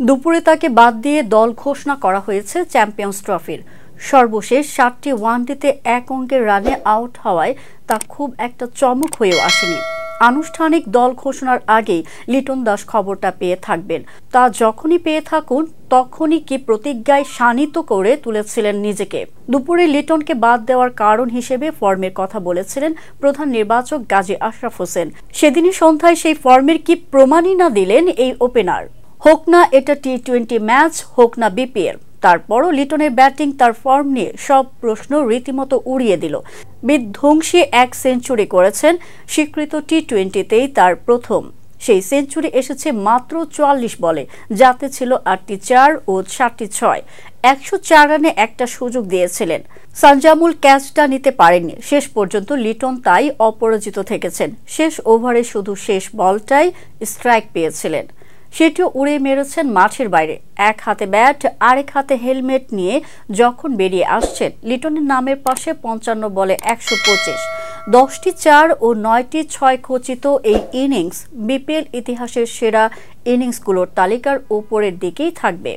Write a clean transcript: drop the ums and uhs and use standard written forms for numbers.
দুপুরে তাকে বাদ দিয়ে দল ঘোষণা করা হয়েছে চ্যাম্পিয়ন্স ট্রফির। সর্বশেষ 7টি ওয়ানডেতে 1 অঙ্কের রানে আউট হওয়ায় তা খুব একটা চমক হয়েও আসেনি। আনুষ্ঠানিক দল ঘোষণার আগেই লিটন দাস খবরটা পেয়ে থাকবেন। তা যখনই পেয়ে থাকুন তখনই কি প্রতিজ্ঞায় শানিত করে তুলেছিলেন নিজেকে। দুপুরে লিটনকে বাদ দেওয়ার কারণ হিসেবে ফর্মের কথা বলেছিলেন প্রধান নির্বাচক গাজী আশরাফ হোসেন। সেদিনই সন্ধ্যায় সেই ফর্মের কি প্রমাণই না দিলেন এই ওপেনার। হোক না এটা টি-20 ম্যাচ, হোক না বিপিএল, তারপরও লিটনের ব্যাটিং, তার ফর্ম নিয়ে সব প্রশ্ন রীতিমতো উড়িয়ে দিল। বিধ্বংসী এক সেঞ্চুরি করেছেন স্বীকৃত টি-20তেই তার প্রথম। সেই সেঞ্চুরি এসেছে মাত্র 44 বলে, যাতে ছিল 8টি 4 ও 7টি 6। 104 রানে একটা সুযোগ দিয়েছিলেন। সানজামুল ক্যাচটা নিতে পারেননি। শেষ পর্যন্ত লিটন তাই অপরাজিত থেকেছেন। শেষ ওভারে শুধু শেষ বলটাই স্ট্রাইক পেয়েছিলেন, সেটিও উড়ে মেরেছেন মাঠের বাইরে। এক হাতে ব্যাট, আরেক হাতে হেলমেট নিয়ে যখন বেরিয়ে আসছেন, লিটনের নামের পাশে 55 বলে 125, 10টি 4 ও 9টি 6 খচিত এই ইনিংস বিপিএল ইতিহাসের সেরা ইনিংসগুলোর তালিকার উপরের দিকেই থাকবে।